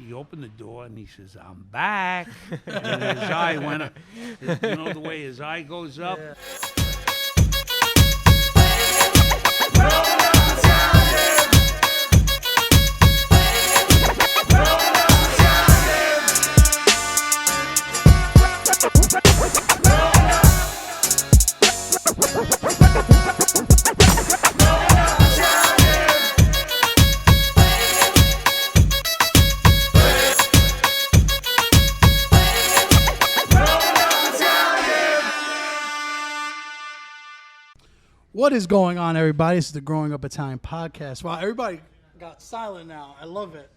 he opened the door and he says, "I'm back." And his eye went up. You know the way his eye goes up? Yeah. What is going on, everybody? This is the Growing Up Italian podcast. Wow, everybody got silent now. I love it.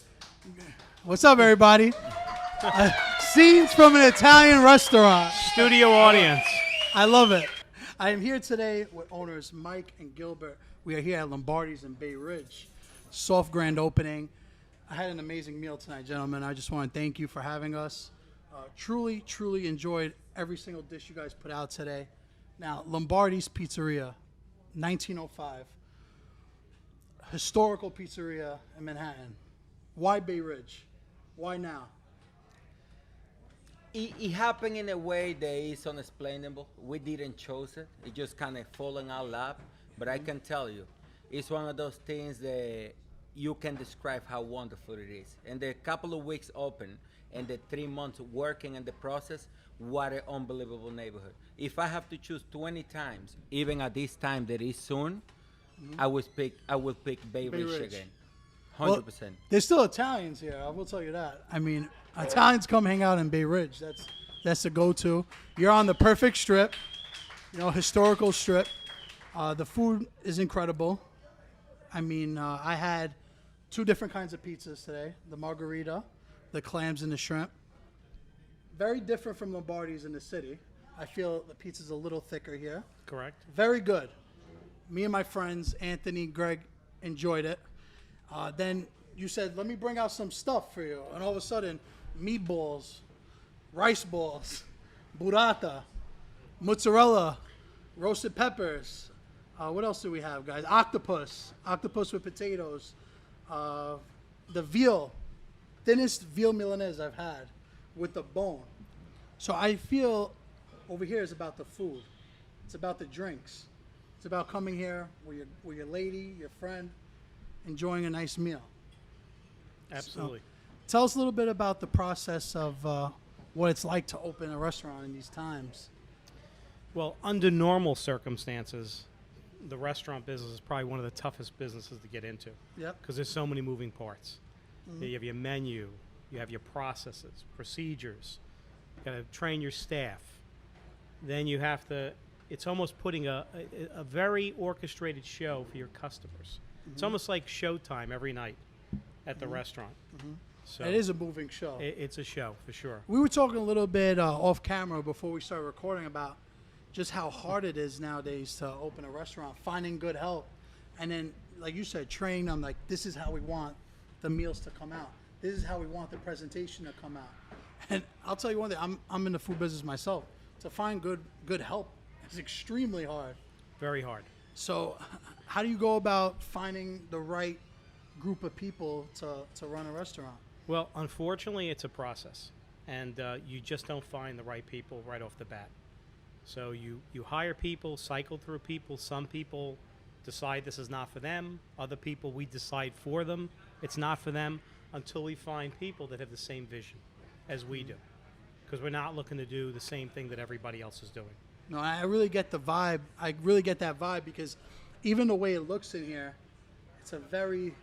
What's up, everybody? Scenes from an Italian restaurant. Studio audience. I love it. I am here today with owners Mike and Gilbert. We are here at Lombardi's in Bayridge. Soft grand opening. I had an amazing meal tonight, gentlemen. I just want to thank you for having us. Truly enjoyed every single dish you guys put out today. Now, Lombardi's Pizzeria. 1905, historical pizzeria in Manhattan. Why Bayridge? Why now? It happened in a way that is unexplainable. We didn't choose it. It just kind of fell in our lap. But I can tell you, it's one of those things that you can describe how wonderful it is. And the couple of weeks open and the 3 months working in the process, what an unbelievable neighborhood. If I have to choose 20 times, even at this time that is soon, I would pick Bayridge again. 100%. Well, there's still Italians here, I will tell you that. I mean, Italians come hang out in Bayridge. That's the go-to. You're on the perfect strip, historical strip. The food is incredible. I mean, I had 2 different kinds of pizzas today. The margarita, the clams and the shrimp. Very different from Lombardi's in the city. I feel the pizza's a little thicker here. Correct. Very good. Me and my friends, Anthony, Greg, enjoyed it. Then you said, let me bring out some stuff for you. And all of a sudden, meatballs, rice balls, burrata, mozzarella, roasted peppers. What else do we have, guys? Octopus with potatoes. The veal, thinnest veal Milanese I've had with the bone. So I feel over here is about the food. It's about the drinks. It's about coming here with your lady, your friend, enjoying a nice meal. Absolutely. So, tell us a little bit about the process of what it's like to open a restaurant in these times. Well, under normal circumstances, the restaurant business is probably one of the toughest businesses to get into. Yep. Because there's so many moving parts. Mm-hmm. You have your menu, you have your processes, procedures. You got to train your staff. Then you have to. It's almost putting a very orchestrated show for your customers. Mm-hmm. It's almost like showtime every night at the restaurant. Mm-hmm. So it is a moving show. It's a show for sure. We were talking a little bit off camera before we started recording about just how hard it is nowadays to open a restaurant, finding good help, and then, like you said, train them. Like, this is how we want the meals to come out. This is how we want the presentation to come out. And I'll tell you one thing, I'm in the food business myself. To find good help is extremely hard. Very hard. So how do you go about finding the right group of people to run a restaurant? Well, unfortunately, it's a process. And you just don't find the right people right off the bat. So you hire people, cycle through people. Some people decide this is not for them. Other people, we decide for them it's not for them, until we find people that have the same vision as we do. Because we're not looking to do the same thing that everybody else is doing. No, I really get the vibe. I really get that vibe because even the way it looks in here, it's a very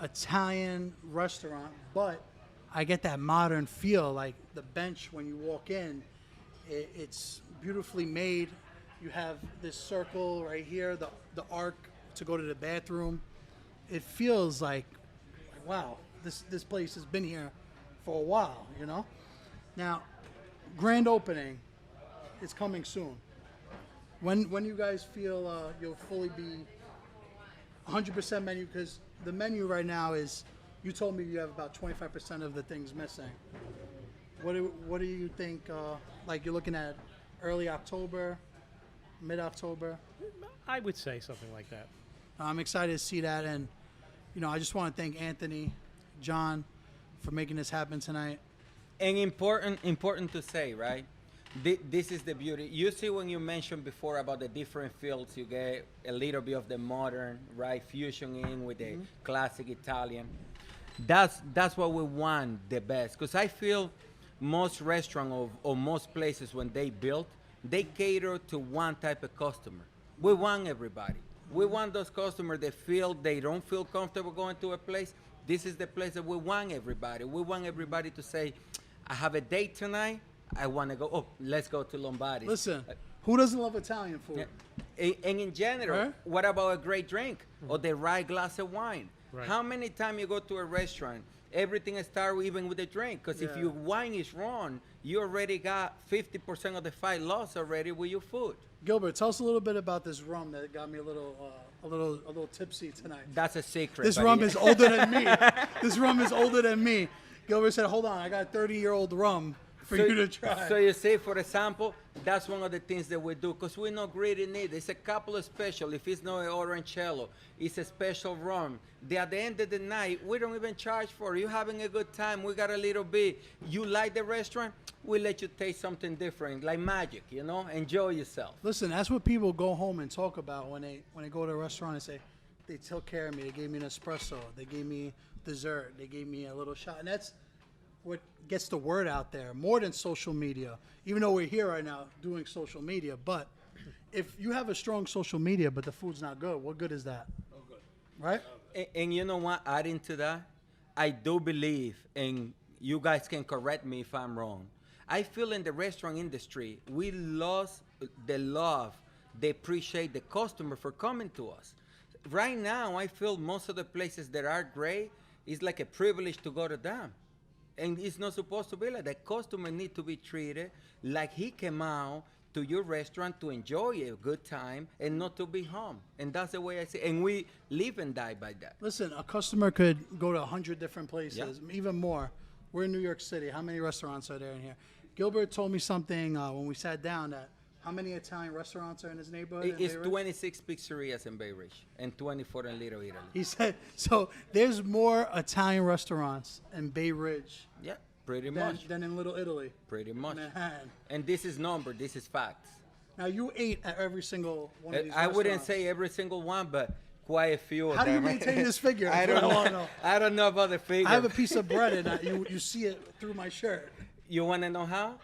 Italian restaurant, but I get that modern feel. Like the bench when you walk in, it's beautifully made. You have this circle right here, the arc to go to the bathroom. It feels like, wow, this place has been here for a while, Now, grand opening is coming soon. When you guys feel you'll fully be 100% menu? Because the menu right now is, you told me you have about 25% of the things missing. What do you think? Like you're looking at early October, mid-October? I would say something like that. I'm excited to see that, and I just want to thank Anthony, John, for making this happen tonight. And important to say, right? This is the beauty. You see, when you mentioned before about the different fields, you get a little bit of the modern, right, fusion in with the classic Italian. That's what we want the best. Because I feel most restaurants or most places, when they build, they cater to one type of customer. We want everybody. We want those customers that feel they don't feel comfortable going to a place. This is the place that we want everybody. We want everybody to say, I have a date tonight. I want to go. Oh, let's go to Lombardi. Listen, who doesn't love Italian food? And in general, Huh? what about a great drink or the right glass of wine? Right. How many times you go to a restaurant, everything starts even with the drink? Because if Yeah. your wine is wrong, you already got 50% of the fight lost already with your food. Gilbert, tell us a little bit about this rum that got me a little tipsy tonight. That's a secret. This but rum yeah. is older than me. This rum is older than me. Gilbert said, "Hold on, I got 30-year-old rum for you to try." So you see, for example, that's one of the things that we do because we're not greedy neither. It's a couple of special. If it's not an orangello, it's a special rum. At the end of the night, we don't even charge for it. You're having a good time. We got a little bit. You like the restaurant, we let you taste something different, like magic, you know? Enjoy yourself. Listen, that's what people go home and talk about when they go to a restaurant and say, they took care of me. They gave me an espresso. They gave me dessert. They gave me a little shot. And that's what gets the word out there more than social media. Even though we're here right now doing social media, but if you have a strong social media but the food's not good, what good is that? No good. Right? And you know what? Adding to that, I do believe, and you guys can correct me if I'm wrong, I feel in the restaurant industry, we lost the love, they appreciate the customer for coming to us. Right now, I feel most of the places that are great, it's like a privilege to go to them. And it's not supposed to be like that. Customer need to be treated like he came out to your restaurant to enjoy a good time and not to be home. And that's the way I see it. And we live and die by that. Listen, a customer could go to 100 different places, even more. We're in New York City. How many restaurants are there in here? Gilbert told me something when we sat down that how many Italian restaurants are in his neighborhood? It's in Bayridge? 26 pizzerias in Bayridge and 24 in Little Italy. He said, so there's more Italian restaurants in Bay Ridge Yeah, pretty much. than in Little Italy, Pretty much. Manhattan. And this is number, this is facts. Now, you ate at every single one of these I wouldn't restaurants. say every single one, but quite a few of How do you them. maintain this figure? I That's don't what I wanna know. know. I don't know about the figure. I have a piece of bread and you see it through my shirt. You want to know how?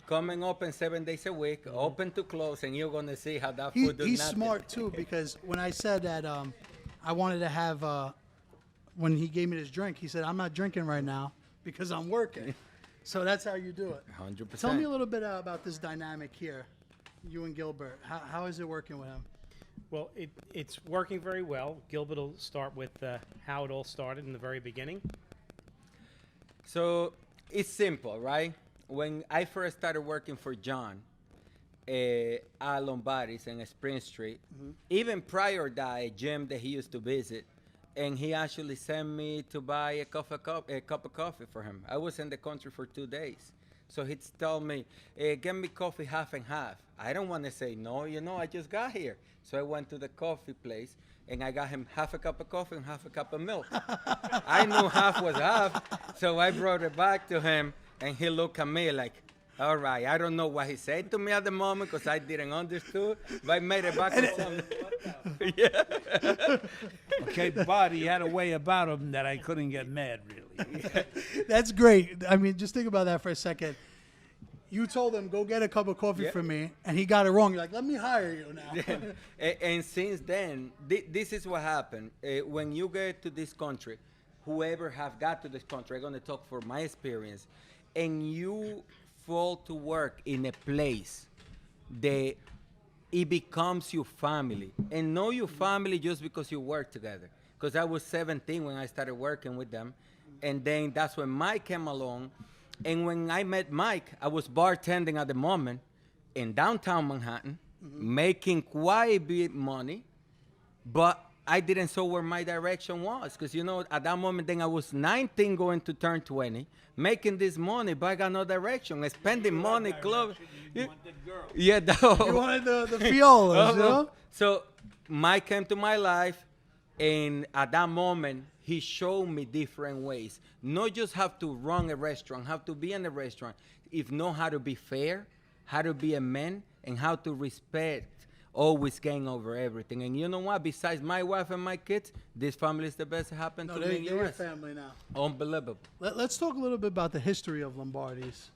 Coming open 7 days a week, open to close, and you're going to see how that food does He's nothing. smart too, because when I said that I wanted to have, when he gave me this drink, he said, I'm not drinking right now because I'm working. So that's how you do it. 100%. Tell me a little bit about this dynamic here, you and Gilbert. How is it working with him? Well, it's working very well. Gilbert will start with how it all started in the very beginning. So it's simple, right? When I first started working for John at Lombardis in Spring Street, even prior to that, a gym that he used to visit, and he actually sent me to buy a cup of coffee for him. I was in the country for 2 days. So he'd tell me, get me coffee half and half. I don't want to say no, I just got here. So I went to the coffee place, and I got him half a cup of coffee and half a cup of milk. I knew half was half, so I brought it back to him, and he looked at me like, all right, I don't know what he said to me at the moment because I didn't understand, but I made it back to something. Yeah. Okay, but he had a way about him that I couldn't get mad, really. That's great. I mean, just think about that for a second. You told him, go get a cup of coffee Yeah. for me, and he got it wrong. You're like, let me hire you now. And since then, this is what happened. When you get to this country, whoever have got to this country, I'm going to talk for my experience, and you fall to work in a place that it becomes your family. And know your family just because you work together. Because I was 17 when I started working with them. And then that's when Mike came along. And when I met Mike, I was bartending at the moment in downtown Manhattan, making quite a bit money, but I didn't know where my direction was. Because, at that moment, then I was 19 going to turn 20, making this money, but I got no direction, spending money, club. You wanted girls. Yeah, You wanted the fiolas, you know? So Mike came to my life, and at that moment, he showed me different ways. Not just how to run a restaurant, how to be in a restaurant, if know how to be fair, how to be a man, and how to respect always gain over everything. And you know what? Besides my wife and my kids, this family is the best that happened No, to they're me in your US. family now. Unbelievable. Let's talk a little bit about the history of Lombardis,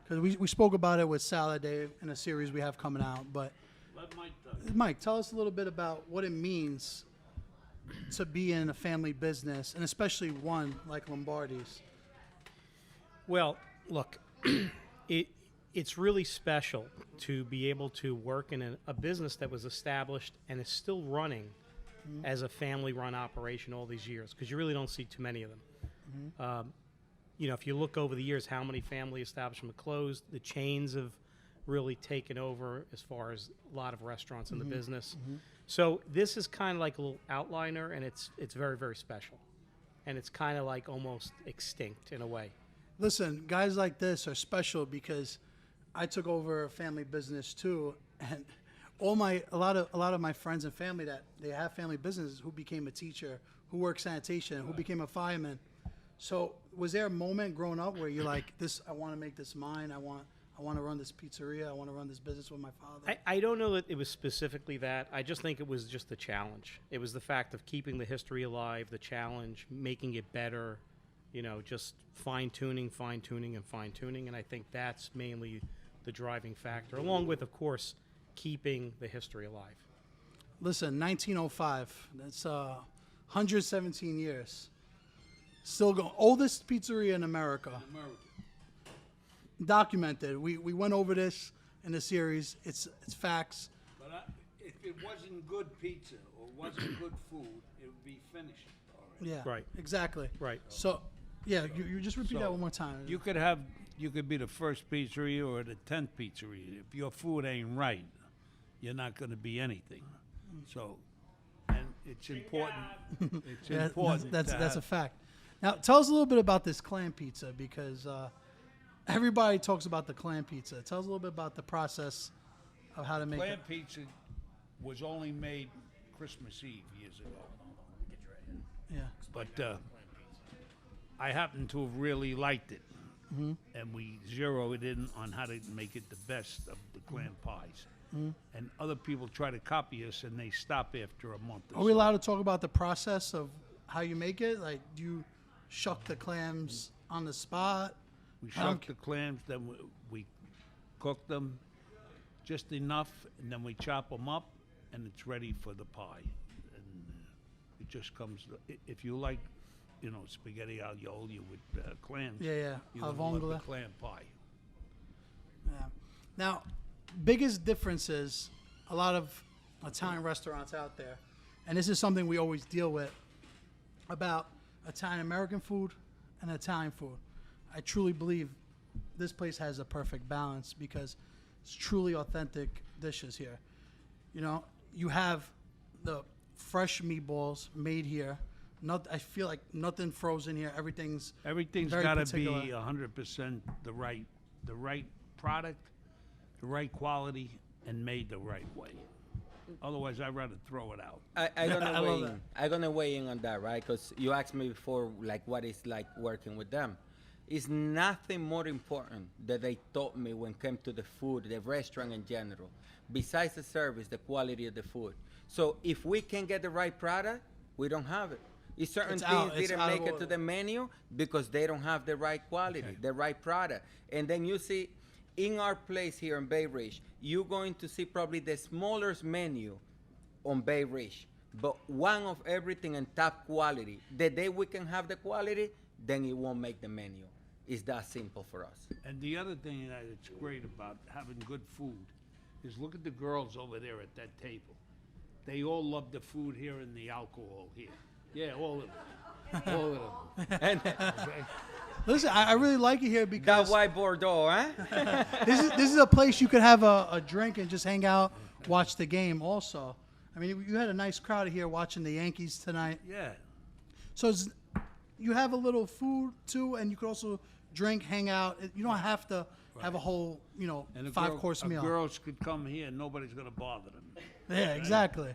because we spoke about it with Salad Day in a series we have coming out. But Let Mike Mike, tell us a little bit about what it means to be in a family business, and especially one like Lombardi's. Well, look, it's really special to be able to work in a business that was established and is still running as a family-run operation all these years, because you really don't see too many of them. You know, if you look over the years, how many family establishments closed, the chains have really taken over as far as a lot of restaurants in the business. So this is kind of like a little outliner, and it's very, very special. And it's kind of like almost extinct in a way. Listen, guys like this are special because I took over a family business too, and a lot of my friends and family that they have family businesses who became a teacher, who worked sanitation, who became a fireman. So was there a moment growing up where you're like, this, I want to make this mine. I want to run this pizzeria. I want to run this business with my father. I don't know that it was specifically that. I just think it was just the challenge. It was the fact of keeping the history alive, the challenge, making it better, you know, just fine-tuning, and fine-tuning. And I think that's mainly the driving factor, along with, of course, keeping the history alive. Listen, 1905. That's 117 years. Still going. Oldest pizzeria in America. Documented. We went over this in the series. It's facts. But if it wasn't good pizza or wasn't good food, it would be finished already. Yeah. Right. Exactly. Right. So, yeah, you just repeat that So, one more time. You could be the first pizzeria or the 10th pizzeria. If your food ain't right, you're not going to be anything. So, and it's important. It's Yeah, important. That's to a have- fact. Now, tell us a little bit about this clam pizza, because everybody talks about the clam pizza. Tell us a little bit about the process of how to make Clam it. pizza was only made Christmas Eve years ago. Yeah. But I happen to have really liked it. And we zeroed in on how to make it the best of the clam pies. And other people try to copy us, and they stop after a month or Are we so. allowed to talk about the process of how you make it? Like, do you shuck the clams on the spot? We shuck the clams, then we cook them just enough, and then we chop them up, and it's ready for the pie. And it just comes. If you like, you know, spaghetti aglio with clams. Yeah. You're gonna love the Avongole. clam pie. Yeah. Now, biggest difference is a lot of Italian restaurants out there, and this is something we always deal with about Italian American food and Italian food. I truly believe this place has a perfect balance because it's truly authentic dishes here. You know, you have the fresh meatballs made here. I feel like nothing frozen here. Everything's Everything's very got to be particular. 100% the right product, the right quality, and made the right way. Otherwise, I'd rather throw it out. I'm I gonna love weigh that. in. I'm gonna weigh in on that, right? Because you asked me before, like, what it's like working with them. It's nothing more important that they taught me when it came to the food, the restaurant in general. Besides the service, the quality of the food. So if we can get the right product, we don't have it. It's certain It's things out- it's didn't out of make it to order. the menu because they don't have the right quality, Okay. the right product. And then you see, in our place here in Bayridge, you're going to see probably the smallest menu on Bayridge, but one of everything in top quality. The day we can have the quality, then it won't make the menu. It's that simple for us. And the other thing that it's great about having good food is look at the girls over there at that table. They all love the food here and the alcohol here. Yeah, all of them. All of them. And Okay? Listen, I really like it here that because white Bordeaux, huh? this is a place you could have a drink and just hang out, watch the game. Also, I mean, you had a nice crowd here watching the Yankees tonight. Yeah. So you have a little food too, and you could also drink, hang out. You don't have to have a whole, And a 5-course meal. Girls could come here and nobody's going to bother them. Yeah, exactly.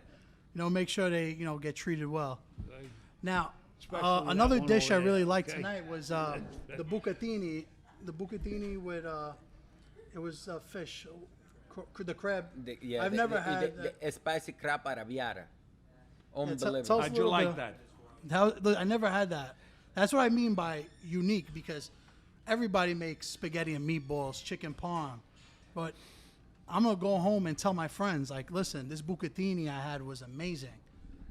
Make sure they, get treated well. Right? Now, Especially Another that one dish I over really there, liked okay? tonight was the bucatini. The bucatini with it was fish, the crab. I've never had that. the spicy crab arrabbiata. tell Unbelievable. us How'd a you little like bit. that? Look, I never had that. That's what I mean by unique, because everybody makes spaghetti and meatballs, chicken parm, but I'm gonna go home and tell my friends, like, listen, this bucatini I had was amazing.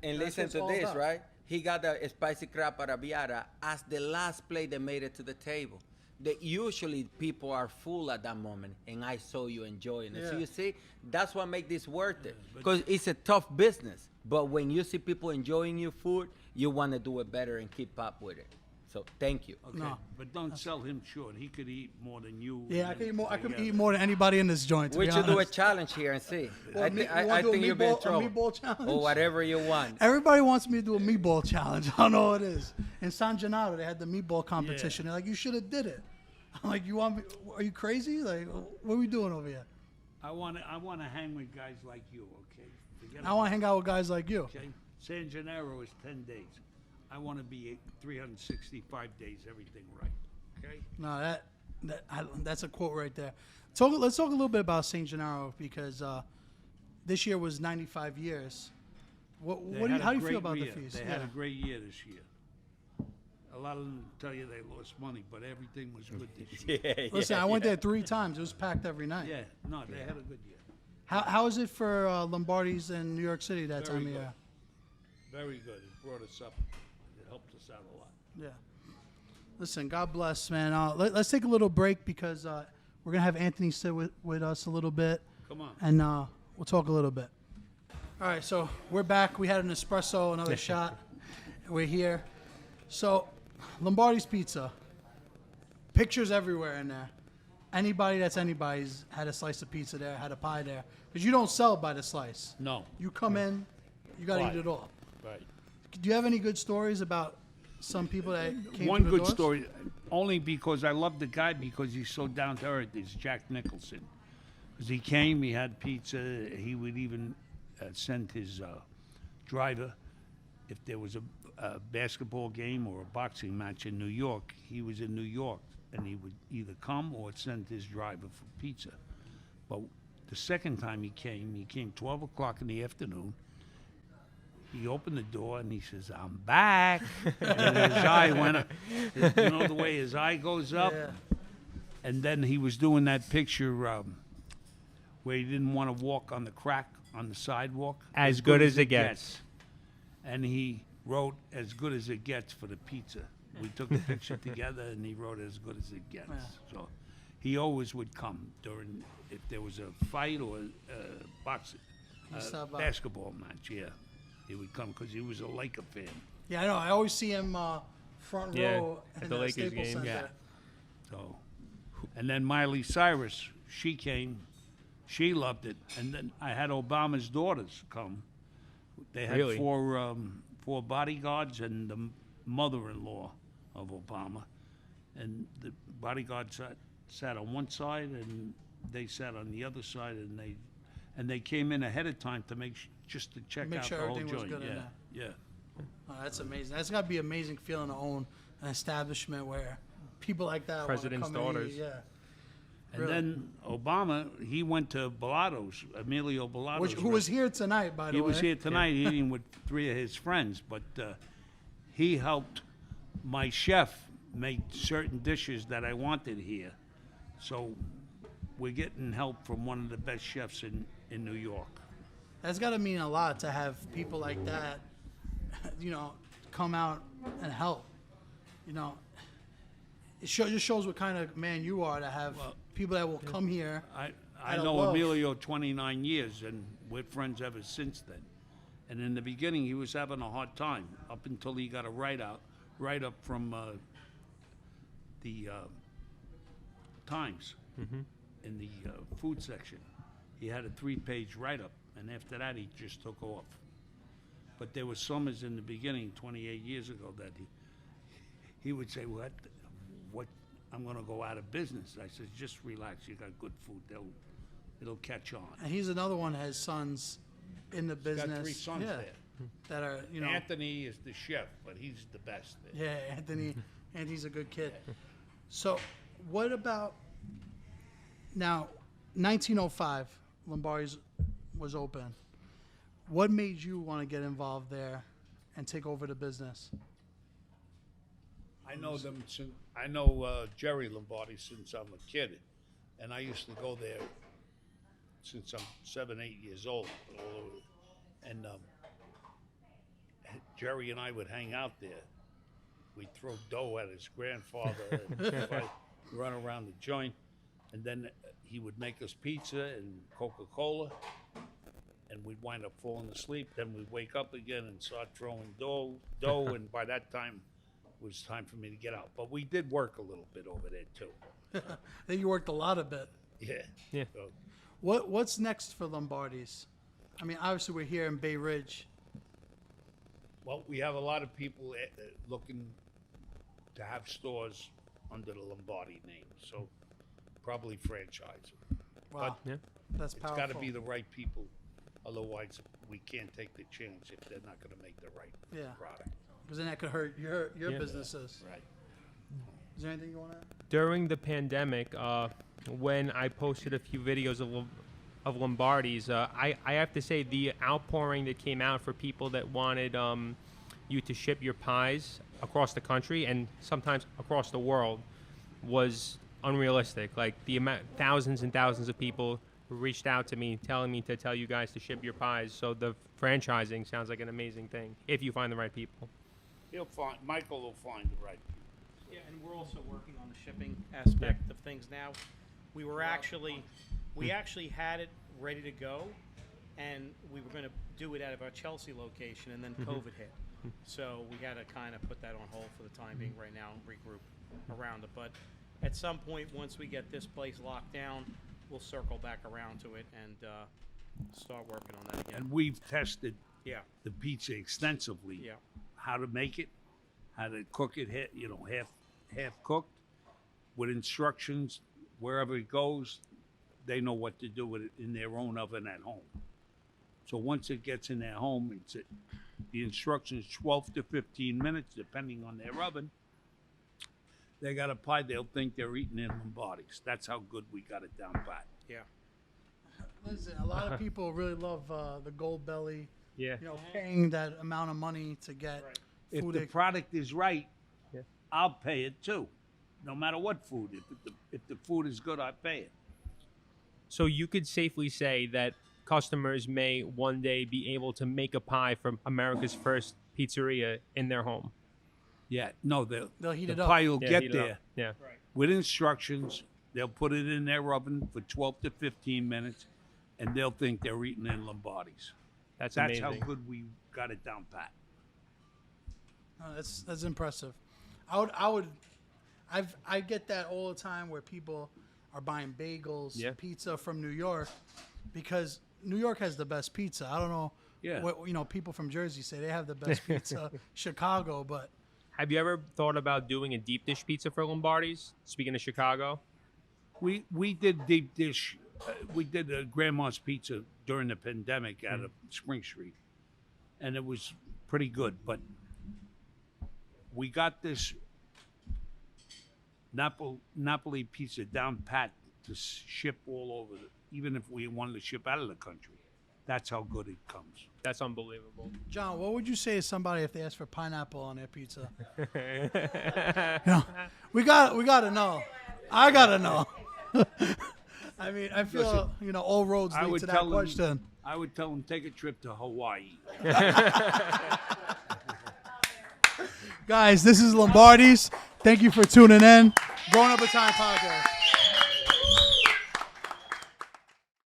And That's listen what it's to all this, about. right? He got the spicy crab arrabbiata as the last plate that made it to the table. That usually people are full at that moment, and I saw you enjoying it. So Yeah. you see, that's what makes this worth it. Because it's a tough business, but when you see people enjoying your food, you want to do it better and keep up with it. So thank you. Okay, No. but don't sell him short. He could eat more than you. Yeah, I could eat more. I could together. eat more than anybody in this joint. To We be should do a honest. challenge here and see. Well, I, me- thi- you wanna I do a think you'll be in meatball- a trouble. meatball challenge? Or whatever you want. Everybody wants me to do a meatball challenge. I don't know what it is. In San Gennaro, they had the meatball competition. They're like, you should have did it. I'm like, you want me? Are you crazy? Like, what are we doing over here? I want to hang with guys like you. Okay. Forget I want to hang out with guys like you. Okay. San Gennaro is 10 days. I want to be 365 days. Everything right. Okay. No, that's a quote right there. Let's talk a little bit about St. Gennaro, because this year was 95 years. They had How a do you feel great about year. the feast? They had a great year this year. A lot of them tell you they lost money, but everything was good this year. Listen, I went there 3 times. It was packed every night. Yeah, no, they had a good year. How is it for Lombardis in New York City that Very time of good. year? Very good. It brought us up. It helped us out a lot. Yeah. Listen, God bless, man. Let's take a little break, because we're going to have Anthony sit with us a little bit, Come on. and we'll talk a little bit. All right, so we're back. We had an espresso, another shot. We're here. So, Lombardi's Pizza. Pictures everywhere in there. Anybody that's anybody's had a slice of pizza there, had a pie there. Because you don't sell by the slice. No. You come in, you got to Right. eat it all. Right. Do you have any good stories about some people that came One through the good doors? story, only because I love the guy because he's so down to earth, is Jack Nicholson. Because he came, he had pizza. He would even send his driver, if there was a basketball game or a boxing match in New York, he was in New York, and he would either come or send his driver for pizza. But the second time he came 12 o'clock in the afternoon. He opened the door and he says, "I'm back." And his eye went up. You know the way his eye goes up? Yeah. And then he was doing that picture where he didn't want to walk on the crack on the sidewalk. As good as it gets. And he wrote, "As good as it gets" for the pizza. We took a picture together and he wrote, "As good as it gets." Yeah. So he always would come during, if there was a fight or a boxing, stop by. basketball match, yeah. He would come because he was a Laker fan. Yeah, I know. I always see him front Yeah, row at in the Lakers Staples game. Center. Yeah. So, and then Miley Cyrus, she came, she loved it, and then I had Obama's daughters come. They had Really? four bodyguards and the mother-in-law of Obama, and the bodyguards sat on one side and they sat on the other side, and they came in ahead of time to just to check Make out sure the whole everything was joint. good in Yeah, there. yeah. Oh, that's amazing. That's got to be an amazing feeling to own an establishment where people like that wanna President's come and eat. daughters. Yeah. And Really? then Obama, he went to Bellatos, Emilio Bellatos. Who was here tonight, by the He way. was here tonight eating with 3 of his friends, but he helped my chef make certain dishes that I wanted here. So we're getting help from one of the best chefs in New York. That's got to mean a lot to have people like that, come out and help. It just shows what kind of man you are to have people that will come here. I Out of know love. Emilio 29 years, and we're friends ever since then. And in the beginning, he was having a hard time up until he got a write-up from the Times in the food section. He had a 3-page write-up, and after that, he just took off. But there were summers in the beginning, 28 years ago, that he would say, "What? I'm going to go out of business." I said, "Just relax. You got good food. It'll catch on." And he's another one that has sons in the He's business. got 3 sons yeah. there. that are, you know. Anthony is the chef, but he's the best. Yeah, Anthony's a good kid. So, what about now? 1905, Lombardi's was open. What made you want to get involved there and take over the business? I know them. I know Jerry Lombardi since I'm a kid, and I used to go there since I'm 7, 8 years old. And Jerry and I would hang out there. We'd throw dough at his grandfather and run around the joint, and then he would make us pizza and Coca-Cola, and we'd wind up falling asleep. Then we'd wake up again and start throwing dough, and by that time, it was time for me to get out. But we did work a little bit over there too. I think you worked a lot of it. Yeah. So, What's next for Lombardi's? I mean, obviously we're here in Bayridge. well, we have a lot of people looking to have stores under the Lombardi name, so probably franchise. Wow, Yeah. that's It's powerful. got to be the right people, otherwise we can't take the chance if they're not going to make the right Yeah. product. Because then that could hurt your Yeah. businesses. Right. Is there anything you want to add? During the pandemic, when I posted a few videos of Lombardi's, I have to say the outpouring that came out for people that wanted you to ship your pies across the country and sometimes across the world was unrealistic. Like the amount, thousands and thousands of people reached out to me telling me to tell you guys to ship your pies. So the franchising sounds like an amazing thing if you find the right people. Michael will find the right people. Yeah, and we're also working on the shipping aspect of things now. We actually had it ready to go, and we were going to do it out of our Chelsea location, and then COVID hit. So we had to kind of put that on hold for the time being right now and regroup around it. But at some point, once we get this place locked down, we'll circle back around to it and start working on that again. And we've tested Yeah, the pizza extensively. yeah. How to make it, how to cook it, half cooked, with instructions. Wherever it goes, they know what to do with it in their own oven at home. So once it gets in their home, the instructions 12 to 15 minutes, depending on their oven. They got a pie, they'll think they're eating in Lombardi's. That's how good we got it down pat. Yeah. Listen, a lot of people really love the Gold Belly. Yeah. You know, paying that amount of money to get Right. If food. the product is right, Yeah. I'll pay it too. No matter what food. If the food is good, I pay it. So you could safely say that customers may one day be able to make a pie from America's first pizzeria in their home. Yeah, no, They'll heat the it up. pie will Yeah, get heat it up. there Yeah. Right. with instructions. They'll put it in their oven for 12 to 15 minutes, and they'll think they're eating in Lombardi's. That's That's amazing. how good we got it down pat. That's impressive. I get that all the time where people are buying bagels, Yeah. pizza from New York, because New York has the best pizza. I don't know Yeah. what people from Jersey say they have the best pizza. Chicago, but Have you ever thought about doing a deep dish pizza for Lombardi's? Speaking of Chicago. We did deep dish. We did Grandma's Pizza during the pandemic out of Spring Street, and it was pretty good. But we got this Napoli pizza down pat to ship all over, even if we wanted to ship out of the country. That's how good it comes. That's unbelievable. John, what would you say to somebody if they ask for pineapple on their pizza? We gotta know. I gotta know. I mean, I feel Listen, all roads I lead would to that tell question. them. I would tell them take a trip to Hawaii. Guys, this is Lombardi's. Thank you for tuning in. Growing Up a Time podcast.